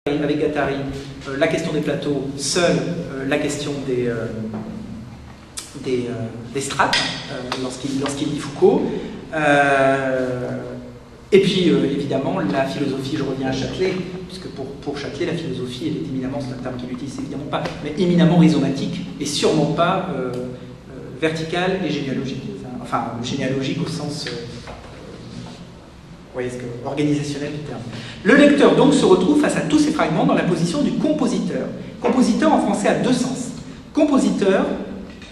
avec Guattari, la question des plateaux, seule la question des strates, lorsqu'il lit Foucault. Et puis, évidemment, la philosophie, je reviens à Châtelet, puisque pour Châtelet, la philosophie, elle est éminemment, c'est un terme qu'il utilise évidemment pas, mais éminemment rhizomatique, et sûrement pas verticale et généalogique. Enfin, généalogique au sens organisationnel du terme. Le lecteur, donc, se retrouve face à tous ces fragments dans la position du compositeur. Compositeur, en français, a deux sens. Compositeur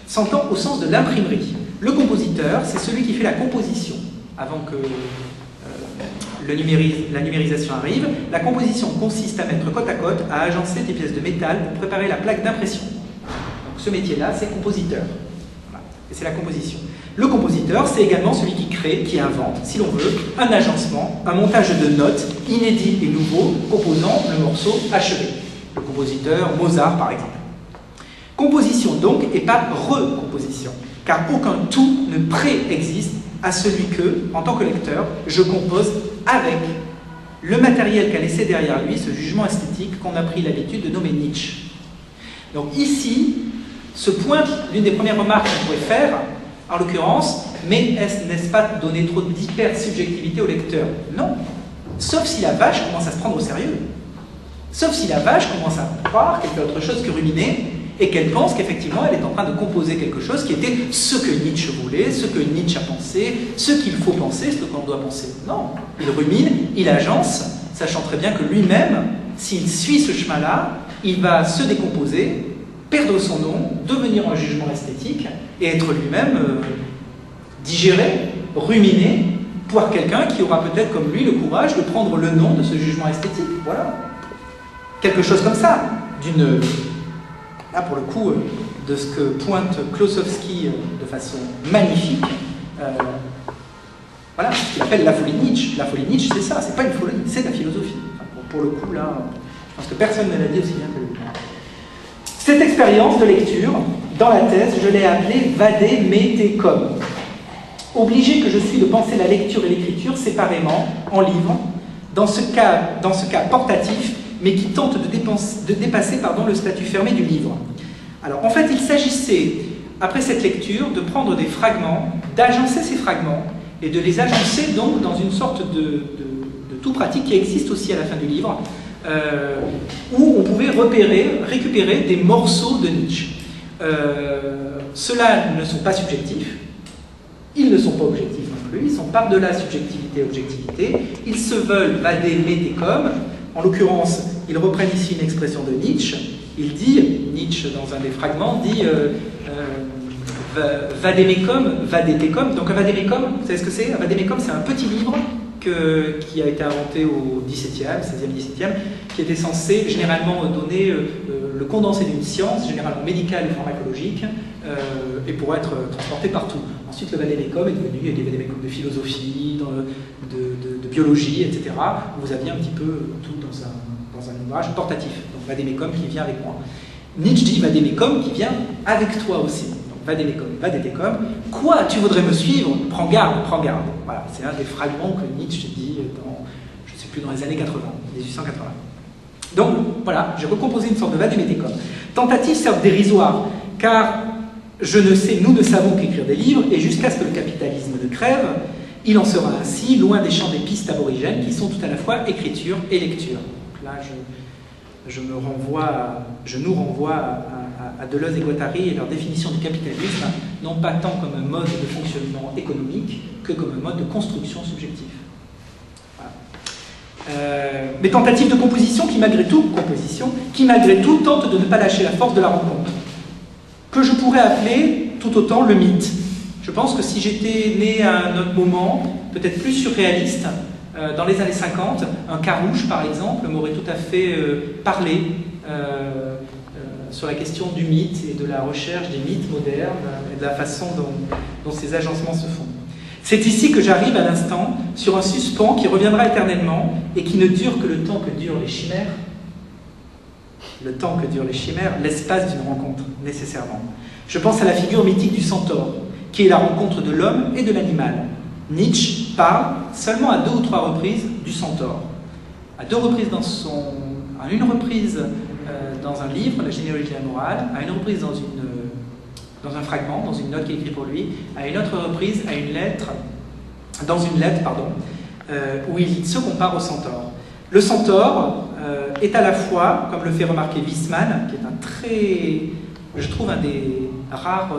s'entend au sens de l'imprimerie. Le compositeur, c'est celui qui fait la composition, avant que la numérisation arrive. La composition consiste à mettre côte à côte, à agencer des pièces de métal pour préparer la plaque d'impression. Donc ce métier-là, c'est compositeur. Voilà. Et c'est la composition. Le compositeur, c'est également celui qui crée, qui invente, si l'on veut, un agencement, un montage de notes inédits et nouveaux composant le morceau achevé. Le compositeur Mozart, par exemple. Composition donc, et pas recomposition, car aucun tout ne préexiste à celui que, en tant que lecteur, je compose avec le matériel qu'a laissé derrière lui ce jugement esthétique qu'on a pris l'habitude de nommer Nietzsche. Donc ici, se pointe l'une des premières remarques qu'on pourrait faire, en l'occurrence, mais n'est-ce pas donner trop d'hyper-subjectivité au lecteur? Non. Sauf si la vache commence à se prendre au sérieux. Sauf si la vache commence à croire qu'elle fait autre chose que ruminer, et qu'elle pense qu'effectivement elle est en train de composer quelque chose qui était ce que Nietzsche voulait, ce que Nietzsche a pensé, ce qu'il faut penser, ce qu'on doit penser. Non, il rumine, il agence, sachant très bien que lui-même, s'il suit ce chemin-là, il va se décomposer, perdre son nom, devenir un jugement esthétique, et être lui-même digéré, ruminé, par quelqu'un qui aura peut-être comme lui le courage de prendre le nom de ce jugement esthétique. Voilà. Quelque chose comme ça, d'une... Là, pour le coup, de ce que pointe Klossowski de façon magnifique, voilà, ce qu'il appelle la folie Nietzsche. La folie Nietzsche, c'est ça, c'est pas une folie, c'est la philosophie. Enfin, pour le coup, là, je pense que personne ne l'a dit aussi bien que lui. Cette expérience de lecture, dans la thèse, je l'ai appelée vadémétécom. Obligé que je suis de penser la lecture et l'écriture séparément, en livre, dans ce cas portatif, mais qui tente de dépasser le statut fermé du livre. Alors, en fait, il s'agissait, après cette lecture, de prendre des fragments, d'agencer ces fragments, et de les agencer donc dans une sorte de tout pratique qui existe aussi à la fin du livre, où on pouvait récupérer des morceaux de Nietzsche. Ceux-là ne sont pas subjectifs, ils ne sont pas objectifs non plus, ils sont par-delà subjectivité et objectivité, ils se veulent vadémétécom. En l'occurrence, ils reprennent ici une expression de Nietzsche. Il dit, Nietzsche dans un des fragments, dit vadémécom, vadétécom. Donc un vadémécom, vous savez ce que c'est? Un vadémécom, c'est un petit livre qui a été inventé au XVIIe, XVIe, XVIIe, qui était censé généralement donner le condensé d'une science, généralement médicale et pharmacologique, et pour être transporté partout. Ensuite, le vadémécom est devenu, il y a des vadémécoms de philosophie, de biologie, etc., où vous aviez un petit peu tout dans un ouvrage portatif. Donc vadémécom qui vient avec moi. Nietzsche dit vadémécom qui vient avec toi aussi. Donc vadémécom, vadétécom. Quoi, tu voudrais me suivre? Prends garde, prends garde. Voilà, c'est un des fragments que Nietzsche dit dans, je ne sais plus, dans les années 80, 1880. Donc voilà, j'ai recomposé une sorte de vadémétécom. Tentative certes dérisoire, car nous ne savons qu'écrire des livres, et jusqu'à ce que le capitalisme ne crève, il en sera ainsi, loin des champs des pistes aborigènes qui sont tout à la fois écriture et lecture. Donc là, je nous renvoie à Deleuze et Guattari et leur définition du capitalisme, non pas tant comme un mode de fonctionnement économique que comme un mode de construction subjective. Voilà. Mais tentatives de composition qui malgré tout tentent de ne pas lâcher la force de la rencontre, que je pourrais appeler tout autant le mythe. Je pense que si j'étais né à un autre moment, peut-être plus surréaliste, dans les années 50, un Carouche, par exemple, m'aurait tout à fait parlé sur la question du mythe et de la recherche des mythes modernes et de la façon dont ces agencements se font. C'est ici que j'arrive à l'instant sur un suspens qui reviendra éternellement et qui ne dure que le temps que durent les chimères. Le temps que durent les chimères, l'espace d'une rencontre, nécessairement. Je pense à la figure mythique du centaure, qui est la rencontre de l'homme et de l'animal. Nietzsche parle seulement à 2 ou 3 reprises du centaure. À 2 reprises dans son à une reprise dans un livre, La généalogie de la morale, à une reprise dans un fragment, dans une note qu'il écrit pour lui, à une autre reprise, dans une lettre, où il se compare au centaure. Le centaure est à la fois, comme le fait remarquer Wiesmann, qui est je trouve un des rares,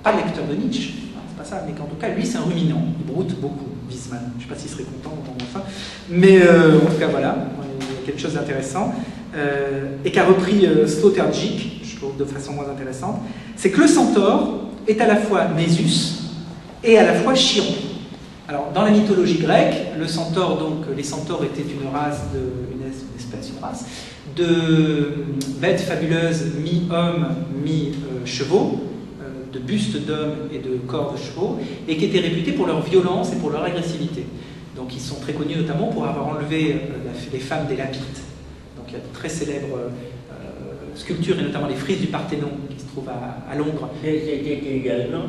pas lecteur de Nietzsche, c'est pas ça, mais qu'en tout cas, lui, c'est un ruminant, il broute beaucoup, Wiesmann. Je ne sais pas s'il serait content d'entendre ça, mais en tout cas, voilà, il y a quelque chose d'intéressant, et qu'a repris Sloterdijk, je trouve de façon moins intéressante, c'est que le centaure est à la fois Nésus et à la fois Chiron. Alors, dans la mythologie grecque, le centaure, donc, les centaures étaient une race de bêtes fabuleuses, mi-hommes, mi-chevaux, de bustes d'hommes et de corps de chevaux, et qui étaient réputés pour leur violence et pour leur agressivité. Donc, ils sont très connus notamment pour avoir enlevé les femmes des Lapites. Donc, il y a de très célèbres sculptures, et notamment les frises du Parthénon, qui se trouvent à Londres. C'était également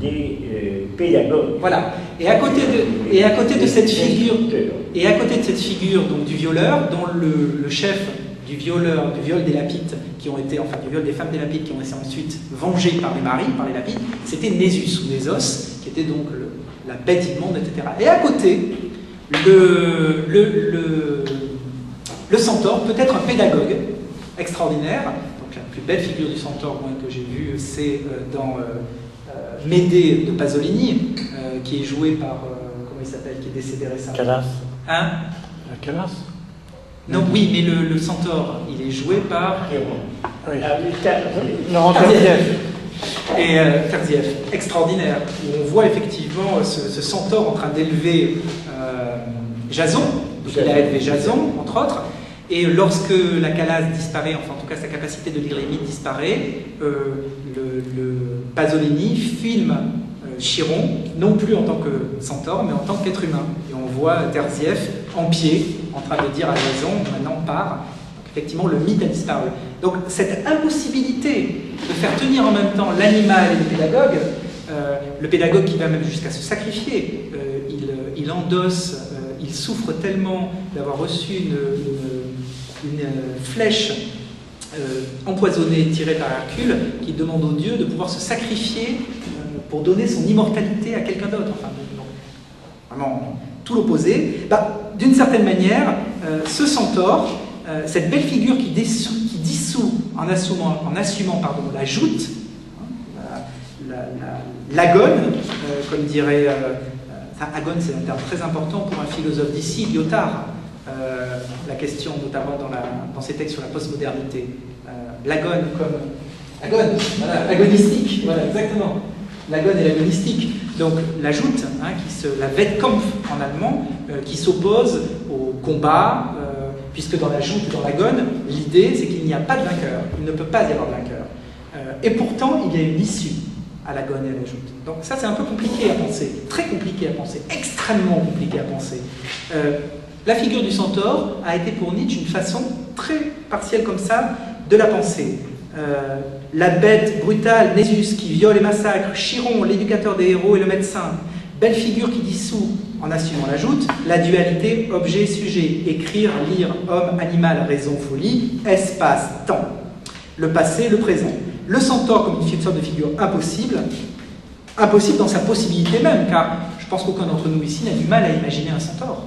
des pédagogues. Voilà. Et à côté de cette figure, donc du violeur, dont le chef du viol des Lapites, du viol des femmes des Lapites, qui ont été ensuite vengées par les maris, par les Lapites, c'était Nésus ou Nésos, qui était donc la bête immonde, etc. Et à côté, le centaure peut être un pédagogue extraordinaire. Donc la plus belle figure du centaure que j'ai vue, c'est dans Médée de Pasolini, qui est joué par, comment il s'appelle, qui est décédé récemment. Calas. Hein? Calas. Non, oui, mais le centaure, il est joué par... Oui. Laurent Terzieff. Et Terzieff, extraordinaire, où on voit effectivement ce centaure en train d'élever Jason, donc il a élevé Jason, entre autres, et lorsque la Calas disparaît, enfin en tout cas sa capacité de lire les mythes disparaît, le Pasolini filme Chiron, non plus en tant que centaure, mais en tant qu'être humain. Et on voit Terzieff en pied, en train de dire à Jason, maintenant pars. Donc, effectivement, le mythe a disparu. Donc cette impossibilité de faire tenir en même temps l'animal et le pédagogue qui va même jusqu'à se sacrifier, il endosse, il souffre tellement d'avoir reçu une flèche empoisonnée tirée par Hercule, qu'il demande aux dieux de pouvoir se sacrifier pour donner son immortalité à quelqu'un d'autre. Enfin, vraiment tout l'opposé. D'une certaine manière, ce centaure, cette belle figure qui dissout en assumant la joute, l'agone, comme dirait... agone, c'est un terme très important pour un philosophe d'ici, Lyotard. La question, notamment dans ses textes sur la postmodernité. L'agone comme... Agone, voilà, agonistique, voilà, exactement. L'agone et l'agonistique. Donc la joute, la Wettkampf en allemand, qui s'oppose au combat, puisque dans la joute, dans l'agone, l'idée c'est qu'il n'y a pas de vainqueur, il ne peut pas y avoir de vainqueur. Et pourtant, il y a une issue à l'agone et à la joute. Donc ça c'est un peu compliqué à penser, très compliqué à penser, extrêmement compliqué à penser. La figure du centaure a été pour Nietzsche une façon très partielle comme ça de la penser. La bête brutale, Nésus, qui viole et massacre, Chiron, l'éducateur des héros et le médecin, belle figure qui dissout en assumant la joute, la dualité objet-sujet, écrire, lire, homme, animal, raison, folie, espace, temps, le passé, le présent. Le centaure comme une sorte de figure impossible dans sa possibilité même, car je pense qu'aucun d'entre nous ici n'a du mal à imaginer un centaure.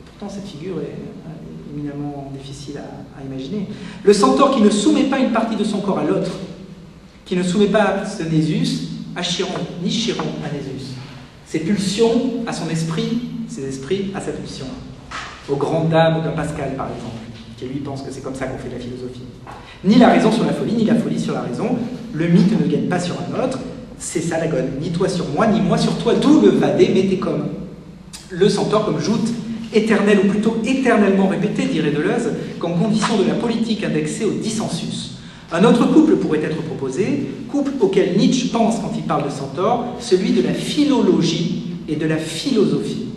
Et pourtant cette figure est éminemment difficile à imaginer. Le centaure qui ne soumet pas une partie de son corps à l'autre, qui ne soumet pas ce Nésus à Chiron, ni Chiron à Nésus. Ses pulsions à son esprit, ses esprits à sa pulsion. Aux grandes dames comme Pascal, par exemple, qui lui pense que c'est comme ça qu'on fait de la philosophie. Ni la raison sur la folie, ni la folie sur la raison. Le mythe ne gagne pas sur un autre, c'est ça l'agone. Ni toi sur moi, ni moi sur toi, d'où le vadé métécom. Le centaure comme joute, éternelle ou plutôt éternellement répétée, dirait Deleuze, comme condition de la politique indexée au dissensus. Un autre couple pourrait être proposé, couple auquel Nietzsche pense quand il parle de centaure, celui de la philologie et de la philosophie.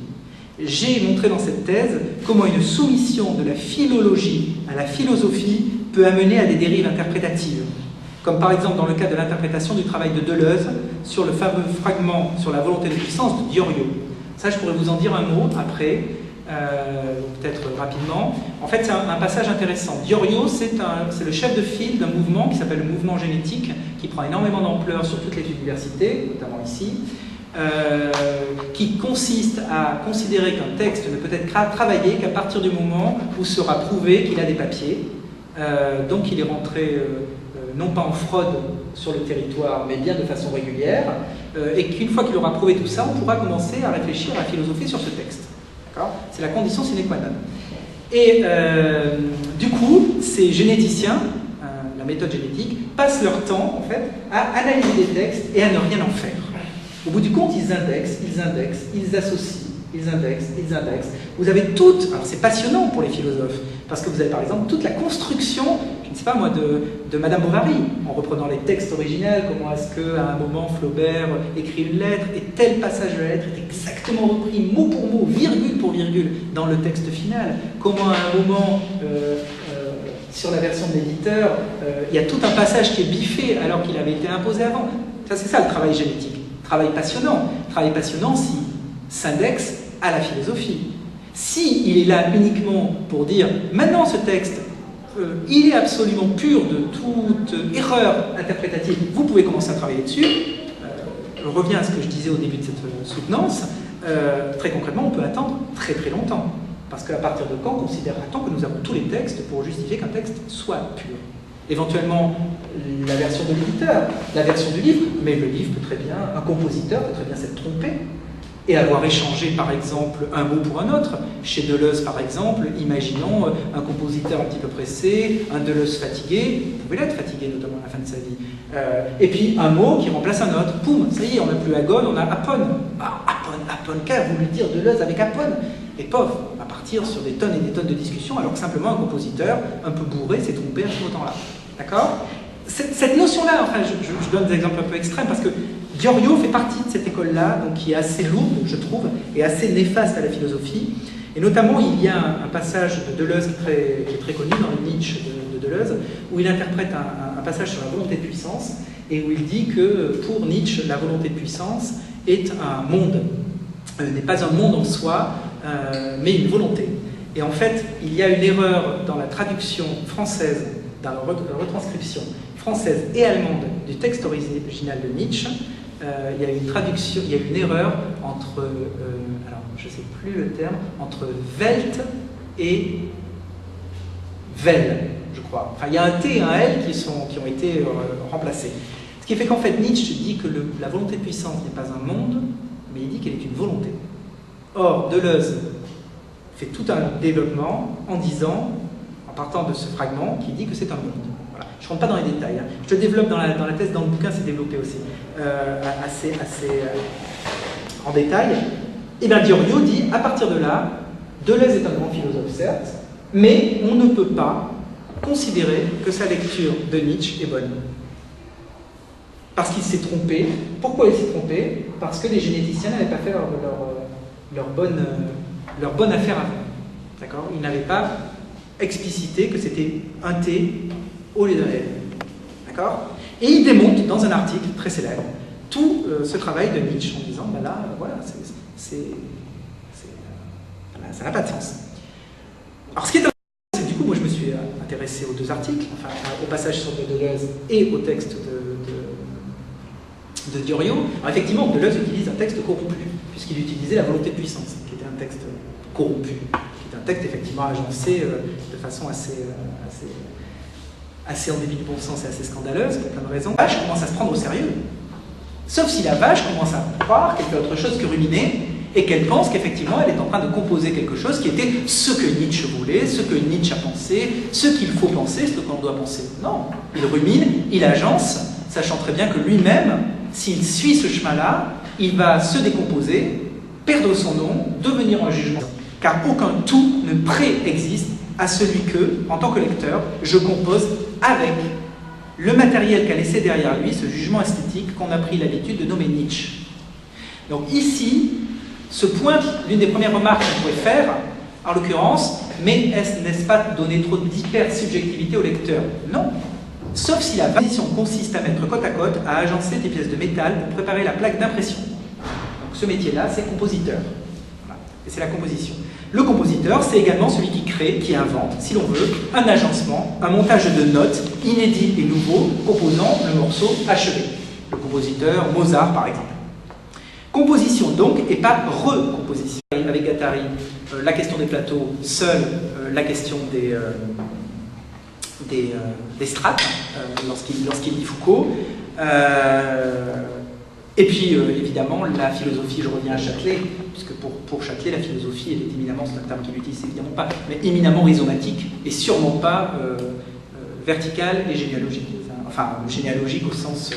J'ai montré dans cette thèse comment une soumission de la philologie à la philosophie peut amener à des dérives interprétatives, comme par exemple dans le cas de l'interprétation du travail de Deleuze sur le fameux fragment sur la volonté de puissance de Diorio. Ça, je pourrais vous en dire un mot après. peut-être rapidement. En fait, c'est un passage intéressant. Diorio, c'est le chef de file d'un mouvement qui s'appelle le mouvement génétique, qui prend énormément d'ampleur sur toutes les universités, notamment ici, qui consiste à considérer qu'un texte ne peut être travaillé qu'à partir du moment où sera prouvé qu'il a des papiers. Donc il est rentré non pas en fraude sur le territoire, mais bien de façon régulière, et qu'une fois qu'il aura prouvé tout ça, on pourra commencer à réfléchir, à philosopher sur ce texte. C'est la condition sine qua non. Et du coup, ces généticiens, la méthode génétique, passent leur temps en fait, à analyser des textes et à ne rien en faire. Au bout du compte, ils indexent, ils associent, ils indexent. Vous avez toute, alors c'est passionnant pour les philosophes, parce que vous avez par exemple toute la construction, je ne sais pas moi, de Madame Bovary, en reprenant les textes originels, comment est-ce qu'à un moment Flaubert écrit une lettre, et tel passage de la lettre est exactement repris mot pour mot, virgule pour virgule, dans le texte final, comment à un moment, sur la version de l'éditeur, il y a tout un passage qui est biffé alors qu'il avait été imposé avant. Ça, c'est ça le travail génétique. Travail passionnant s'il s'indexe à la philosophie. Si il est là uniquement pour dire maintenant ce texte, il est absolument pur de toute erreur interprétative, vous pouvez commencer à travailler dessus. Je reviens à ce que je disais au début de cette soutenance. Très concrètement, on peut attendre très très longtemps. Parce qu'à partir de quand considère-t-on que nous avons tous les textes pour justifier qu'un texte soit pur? Éventuellement la version de l'éditeur, la version du livre, mais le livre peut très bien, un compositeur peut très bien s'être trompé et avoir échangé par exemple un mot pour un autre. Chez Deleuze par exemple, imaginons un compositeur un petit peu pressé, un Deleuze fatigué, il pouvait l'être fatigué notamment à la fin de sa vie, et puis un mot qui remplace un autre, poum, ça y est, on n'a plus Agone, on a Apone. Ah, Apone, qu'a voulu dire Deleuze avec Apone? Et pauvre, on va partir sur des tonnes et des tonnes de discussions, alors que simplement un compositeur un peu bourré s'est trompé à ce moment-là. D'accord? Cette notion-là, enfin, je donne des exemples un peu extrêmes, parce que Diorio fait partie de cette école-là, donc qui est assez lourde, je trouve, et assez néfaste à la philosophie. Et notamment, il y a un passage de Deleuze qui est très connu dans le Nietzsche de Deleuze, où il interprète un passage sur la volonté de puissance, et où il dit que pour Nietzsche, la volonté de puissance est un monde, n'est pas un monde en soi, mais une volonté. Et en fait, il y a une erreur dans la traduction française, dans la retranscription française et allemande du texte original de Nietzsche. Il y a une traduction, il y a une erreur entre, alors je ne sais plus le terme, entre Welt et Well, je crois. Enfin, il y a un T et un L qui ont été remplacés. Ce qui fait qu'en fait, Nietzsche dit que la volonté de puissance n'est pas un monde, mais il dit qu'elle est une volonté. Or, Deleuze fait tout un développement en disant, en partant de ce fragment, qui dit que c'est un monde. Voilà. Je ne rentre pas dans les détails. Hein. Je le développe dans la thèse, dans le bouquin, c'est développé aussi, assez en détail. Et bien Diorio dit, à partir de là, Deleuze est un grand philosophe, certes, mais on ne peut pas considérer que sa lecture de Nietzsche est bonne. Parce qu'il s'est trompé. Pourquoi il s'est trompé? Parce que les généticiens n'avaient pas fait leur bonne affaire avant. D'accord? Ils n'avaient pas explicité que c'était un T au lieu d'un L. D'accord? Et il démonte dans un article très célèbre tout ce travail de Nietzsche en disant, ben là, voilà, ça n'a pas de sens. Alors ce qui est intéressant, c'est que du coup, moi je me suis intéressé aux deux articles, enfin au passage sur Deleuze et au texte de Diorio. Alors effectivement, Deleuze utilise un texte corrompu, puisqu'il utilisait la volonté de puissance, qui était un texte corrompu, qui était un texte effectivement agencé de façon assez en débit du bon sens et assez scandaleuse, pour plein de raisons. La vache commence à se prendre au sérieux. Sauf si la vache commence à croire qu'elle fait autre chose que ruminer, et qu'elle pense qu'effectivement elle est en train de composer quelque chose qui était ce que Nietzsche voulait, ce que Nietzsche a pensé, ce qu'il faut penser, ce qu'on doit penser. Non, il rumine, il agence, sachant très bien que lui-même, s'il suit ce chemin-là, il va se décomposer, perdre son nom, devenir un jugement. Car aucun tout ne préexiste à celui que, en tant que lecteur, je compose avec le matériel qu'a laissé derrière lui ce jugement esthétique qu'on a pris l'habitude de nommer Nietzsche. Donc ici, ce point, l'une des premières remarques qu'on pouvait faire, en l'occurrence, mais n'est-ce pas donner trop d'hyper-subjectivité au lecteur? Non. Sauf si la position consiste à mettre côte à côte, à agencer des pièces de métal pour préparer la plaque d'impression. Donc ce métier-là, c'est compositeur. Voilà. et c'est la composition. Le compositeur, c'est également celui qui crée, qui invente, si l'on veut, un agencement, un montage de notes inédits et nouveaux composant le morceau achevé. Le compositeur Mozart, par exemple. Composition donc, et pas recomposition. Avec Guattari, la question des plateaux, seule la question des strates, lorsqu'il dit Foucault. Et puis, évidemment, la philosophie, je reviens à Châtelet, puisque pour Châtelet, la philosophie, elle est éminemment, c'est un terme qu'il utilise évidemment pas, mais éminemment rhizomatique, et sûrement pas verticale et généalogique. Enfin, généalogique au sens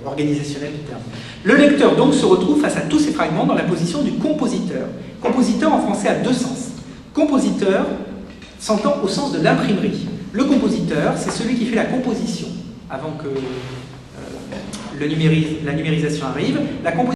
organisationnel du terme. Le lecteur, donc, se retrouve face à tous ces fragments dans la position du compositeur. Compositeur, en français, a deux sens. Compositeur s'entend au sens de l'imprimerie. Le compositeur, c'est celui qui fait la composition, avant que la numérisation arrive. La composition